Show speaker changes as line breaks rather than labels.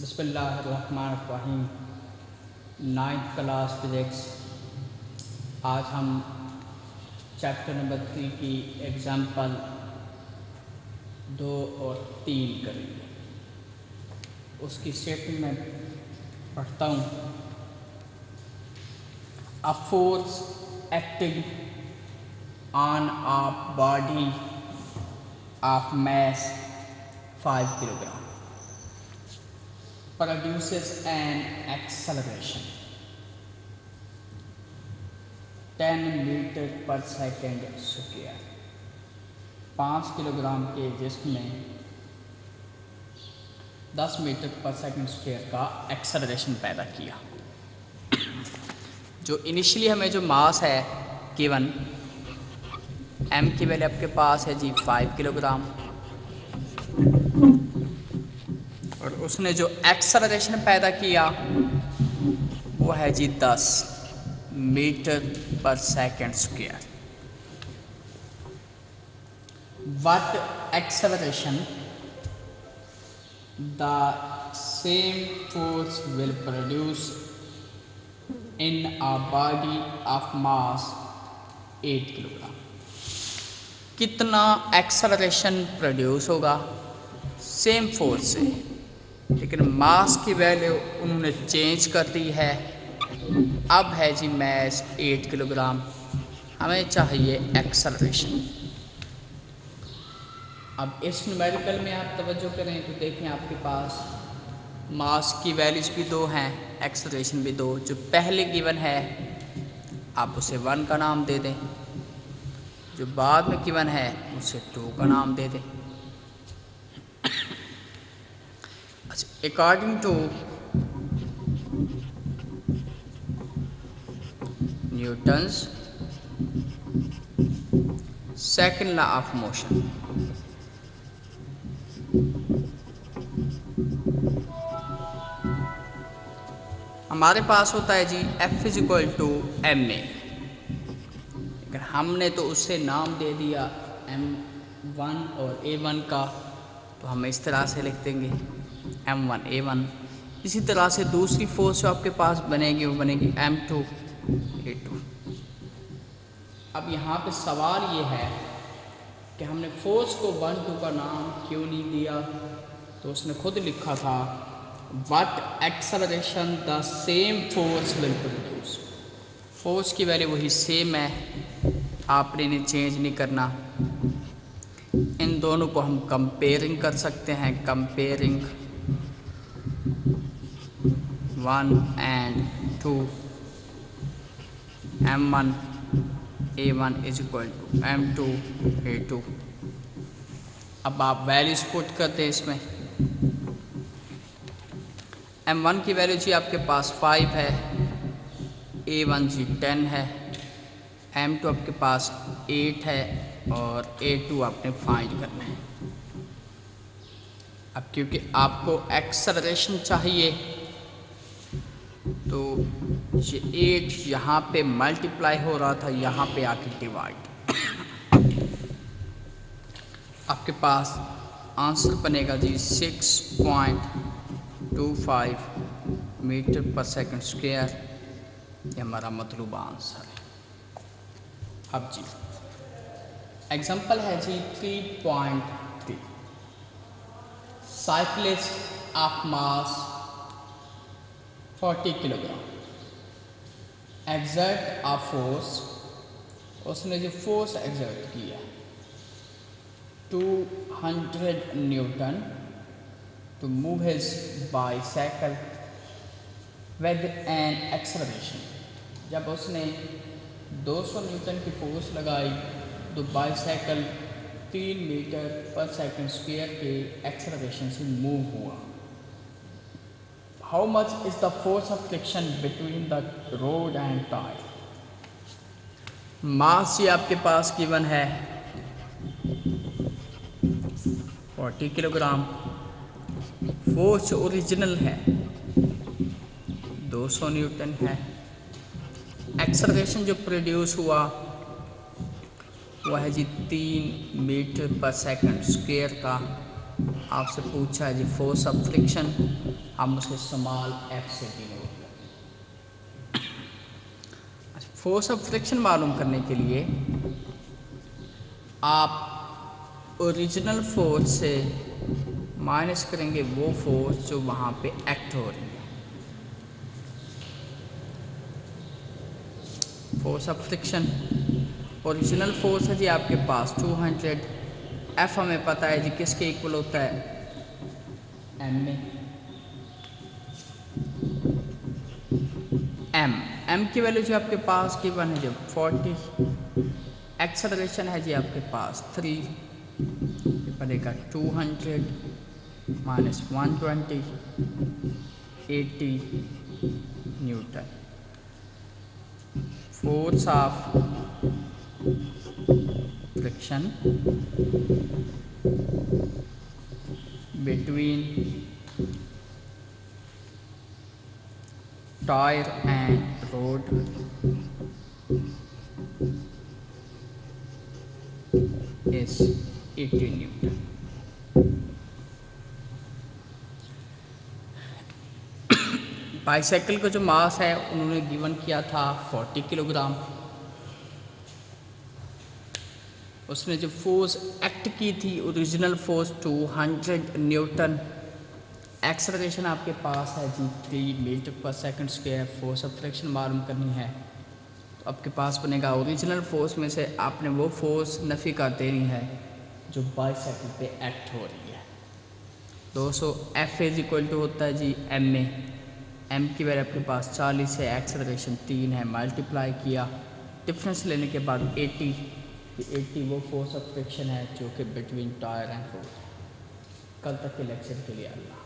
बिस्मिल्लाहिर्रहमानिर्रहीम। 9th class physics. आज हम चैप्टर नंबर 3 की एग्ज़ाम्पल 2 और 3 करेंगे। उसकी स्टेटमेंट मैं पढ़ता हूँ। A force acting on a body of mass 5 kilogram produces an acceleration 10 metre per second square. 5 kilogram के जिस्म में 10 मीटर पर सेकेंड स्क्वायर का एक्सेलरेशन पैदा किया। जो इनिशियली हमें जो मास है गिवन, m की वैल्यू आपके पास है जी 5 किलोग्राम, और उसने जो एक्सेलरेशन पैदा किया वो है जी 10 metre per second square. What acceleration the same force will produce in a body of mass 8 kilogram. कितना एक्सेलरेशन प्रोड्यूस होगा सेम फोर्स से, लेकिन मास की वैल्यू उन्होंने चेंज कर दी है। अब है जी मास 8 किलोग्राम, हमें चाहिए एक्सेलरेशन। अब इस न्यूमेरिकल में आप तवज्जो करें तो देखें आपके पास मास की वैल्यूज भी 2 हैं, एक्सेलरेशन भी 2। जो पहले गिवन है आप उसे 1 का नाम दे दें, जो बाद में गिवन है उसे 2 का नाम दे दें। According to Newton's second law of motion, हमारे पास होता है जी F = ma। अगर हमने तो उससे नाम दे दिया m1 और a1 का, तो हम इस तरह से लिख देंगे m1 a1। इसी तरह से दूसरी फोर्स जो आपके पास बनेगी वो बनेगी m2 a2। अब यहाँ पे सवाल ये है कि हमने फोर्स को 1 2 का नाम क्यों नहीं दिया। तो उसने खुद लिखा था what acceleration the same force will produce. Force की वैल्यू वही सेम है, आपने इन्हें चेंज नहीं करना। इन दोनों को हम कंपेयरिंग कर सकते हैं, comparing 1 and 2, m1 a1 = m2 a2। अब आप वैल्यूज पुट करते हैं इसमें। m1 की वैल्यू जी आपके पास 5 है, a1 जी 10 है, m2 आपके पास 8 है और a2 आपने फाइंड करना है। अब क्योंकि आपको एक्सेलरेशन चाहिए तो ये 8 यहाँ पे मल्टीप्लाई हो रहा था, यहाँ पे आके डिवाइड। आपके पास आंसर बनेगा जी 6.25 मीटर पर सेकंड स्क्वायर। ये हमारा मतलूबा आंसर है। अब जी एग्जाम्पल है जी 3.3। Cyclist of mass 40 kilogram exert a force, उसने जो फोर्स एक्सर्ट किया 200 newton to move his bicycle with an acceleration. जब उसने 200 न्यूटन की फोर्स लगाई तो बाइसाइकिल 3 मीटर पर सेकंड स्क्वायर के एक्सेलरेशन से मूव हुआ। How much is the force of friction between the rod and tire? मास ये आपके पास गिवन है 40 किलोग्राम। फोर्स ओरिजिनल है 200 न्यूटन है। एक्सेलरेशन जो प्रोड्यूस हुआ वह है जी 3 मीटर पर सेकंड स्क्वायर का। आपसे पूछा है जी फोर्स ऑफ फ्रिक्शन, हम उसे स्मॉल एफ से डिनोट करें। फोर्स ऑफ फ्रिक्शन मालूम करने के लिए आप ओरिजिनल फोर्स से माइनस करेंगे वो फोर्स जो वहाँ पे एक्ट हो रही है। Force of friction, original force है जी आपके पास 200, एफ हमें पता है जी किसके इक्वल होता है, एम में। एम की वैल्यू जो आपके पास की वन है जो 40, एक्सेलरेशन है जी आपके पास 3, पड़ेगा 200 minus 120, 80 Newton. Force of friction between tire and road is 80 Newton. Bicycle का जो मास है उन्होंने गिवन किया था 40 किलोग्राम। उसने जो फोर्स एक्ट की थी ओरिजिनल फोर्स 200 न्यूटन, एक्सेलरेशन आपके पास है जी 3 मीटर पर second square. Force of friction मालूम करनी है तो आपके पास बनेगा ओरिजिनल फोर्स में से आपने वो फोर्स नफ़ी कर देनी है जो बाइसाइकिल पे एक्ट हो रही है। दोस्तों एफ इज इक्वल टू होता है जी एम में, एम की वैल्यू आपके पास 40 है, एक्सेलरेशन 3 है, मल्टीप्लाई किया, डिफरेंस लेने के बाद 80 वो फोर्स ऑफ फ्रिक्शन है जो कि बिटवीन टायर एंड रोड। कल तक के लेक्चर के लिए अल्लाह।